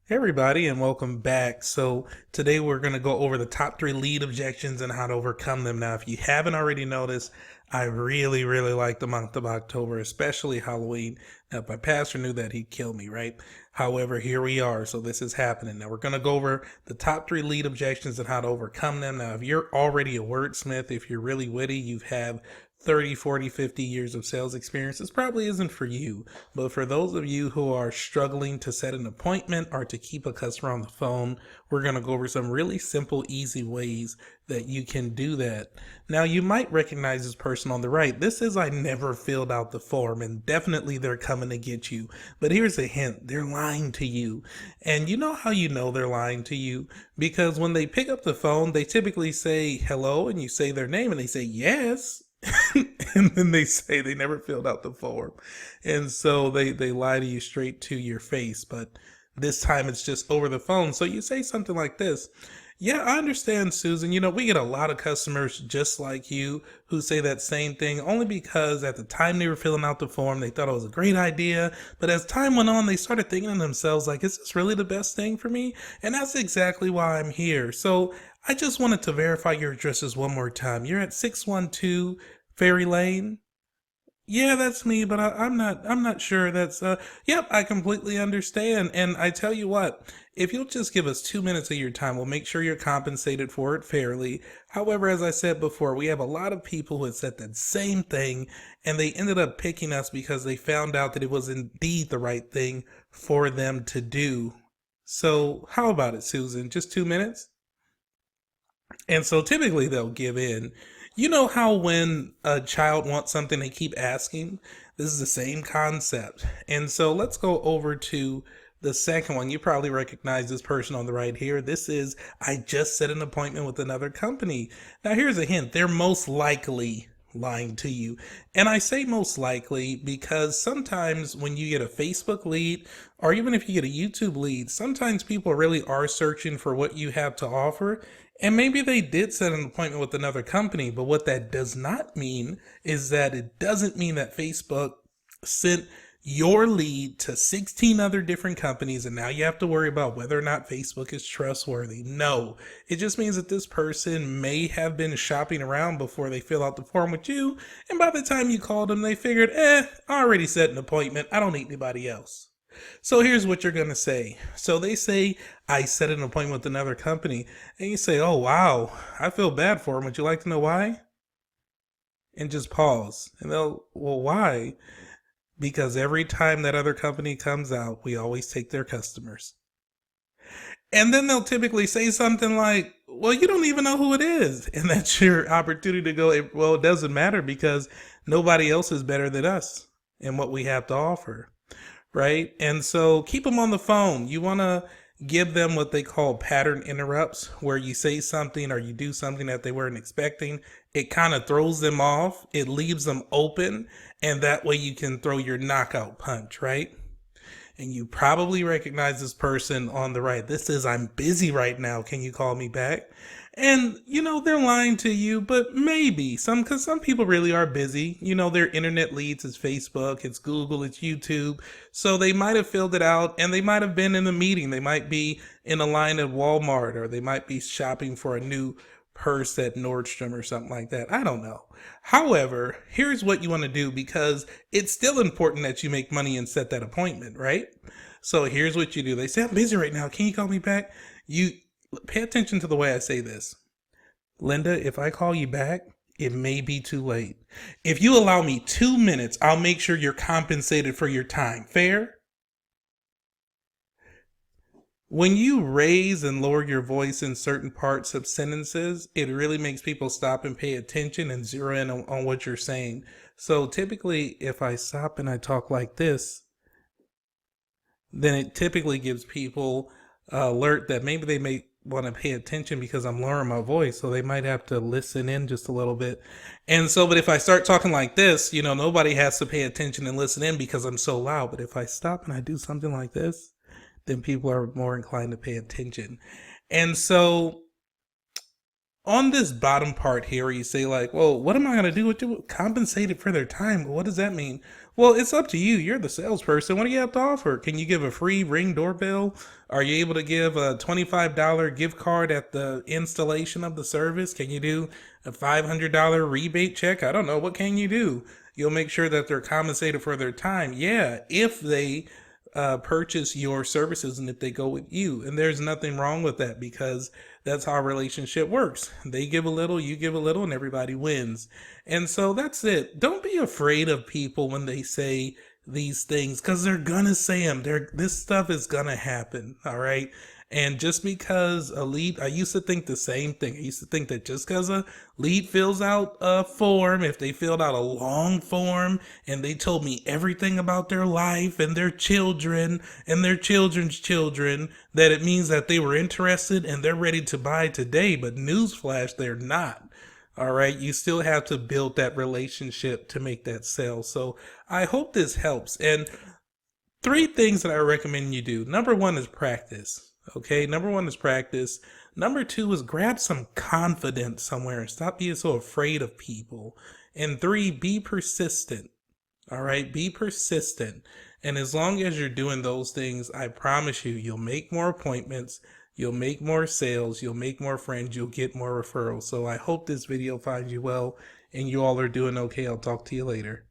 Hey everybody, and welcome back. So today we're going to go over the top 3 lead objections and how to overcome them. Now, if you haven't already noticed, I really like the month of October, especially Halloween. Now, if my pastor knew that, he'd kill me, right? However, here we are. So this is happening. Now we're going to go over the top 3 lead objections and how to overcome them. Now, if you're already a wordsmith, if you're really witty, you have 30, 40, 50 years of sales experience, this probably isn't for you. But for those of you who are struggling to set an appointment or to keep a customer on the phone, we're going to go over some really simple, easy ways that you can do that. Now, you might recognize this person on the right. This is I never filled out the form, and definitely they're coming to get you. But here's a hint, they're lying to you. And you know how you know they're lying to you? Because when they pick up the phone, they typically say hello, and you say their name, and they say yes. And then they say they never filled out the form. And so they lie to you straight to your face. But this time it's just over the phone. So you say something like this. Yeah, I understand, Susan. You know, we get a lot of customers just like you who say that same thing only because at the time they were filling out the form, they thought it was a great idea. But as time went on, they started thinking to themselves, like, is this really the best thing for me? And that's exactly why I'm here. So I just wanted to verify your addresses one more time. You're at 612 Ferry Lane? Yeah, that's me, but I'm not sure yep, I completely understand. And I tell you what, if you'll just give us 2 minutes of your time, we'll make sure you're compensated for it fairly. However, as I said before, we have a lot of people who had said that same thing, and they ended up picking us because they found out that it was indeed the right thing for them to do. So how about it, Susan? Just 2 minutes? And so typically they'll give in. You know how when a child wants something, they keep asking? This is the same concept. And so let's go over to the second one. You probably recognize this person on the right here. This is, I just set an appointment with another company. Now, here's a hint. They're most likely lying to you. And I say most likely because sometimes when you get a Facebook lead, or even if you get a YouTube lead, sometimes people really are searching for what you have to offer. And maybe they did set an appointment with another company, but what that does not mean is that it doesn't mean that Facebook sent your lead to 16 other different companies and now you have to worry about whether or not Facebook is trustworthy. No, it just means that this person may have been shopping around before they fill out the form with you, and by the time you called them, they figured, I already set an appointment. I don't need anybody else. So here's what you're going to say. So they say, I set an appointment with another company. And you say, oh, wow, I feel bad for them. Would you like to know why? And just pause. And they'll, well, why? Because every time that other company comes out, we always take their customers. And then they'll typically say something like, well, you don't even know who it is. And that's your opportunity to go, well, it doesn't matter because nobody else is better than us in what we have to offer. Right? And so keep them on the phone. You want to give them what they call pattern interrupts, where you say something or you do something that they weren't expecting. It kind of throws them off. It leaves them open. And that way you can throw your knockout punch, right? And you probably recognize this person on the right. This is, I'm busy right now. Can you call me back? And, you know, they're lying to you, but maybe because some people really are busy. You know, their internet leads is Facebook, it's Google, it's YouTube. So they might have filled it out and they might have been in a meeting. They might be in a line at Walmart, or they might be shopping for a new purse at Nordstrom or something like that. I don't know. However, here's what you want to do, because it's still important that you make money and set that appointment, right? So here's what you do. They say, I'm busy right now. Can you call me back? You pay attention to the way I say this. Linda, if I call you back, it may be too late. If you allow me 2 minutes, I'll make sure you're compensated for your time. Fair? When you raise and lower your voice in certain parts of sentences, it really makes people stop and pay attention and zero in on what you're saying. So typically, if I stop and I talk like this, then it typically gives people alert that maybe they may want to pay attention because I'm lowering my voice, so they might have to listen in just a little bit. And so, but if I start talking like this, you know, nobody has to pay attention and listen in because I'm so loud. But if I stop and I do something like this, then people are more inclined to pay attention. And so on this bottom part here, you say like, well, what am I going to do with you? Compensated for their time. What does that mean? Well, it's up to you. You're the salesperson. What do you have to offer? Can you give a free Ring doorbell? Are you able to give a $25 gift card at the installation of the service? Can you do a $500 rebate check? I don't know. What can you do? You'll make sure that they're compensated for their time. Yeah, if they purchase your services and if they go with you. And there's nothing wrong with that because that's how a relationship works. They give a little, you give a little, and everybody wins. And so that's it. Don't be afraid of people when they say these things because they're gonna say them. This stuff is gonna happen. All right. And just because a lead, I used to think the same thing. I used to think that just because a lead fills out a form, if they filled out a long form and they told me everything about their life and their children and their children's children, that it means that they were interested and they're ready to buy today. But newsflash, they're not. All right. You still have to build that relationship to make that sale. So I hope this helps. And 3 things that I recommend you do. Number 1 is practice. Okay, number 1 is practice. Number 2 is grab some confidence somewhere and stop being so afraid of people. And 3, be persistent. All right, be persistent. And as long as you're doing those things, I promise you, you'll make more appointments, you'll make more sales, you'll make more friends, you'll get more referrals. So I hope this video finds you well and you all are doing okay. I'll talk to you later.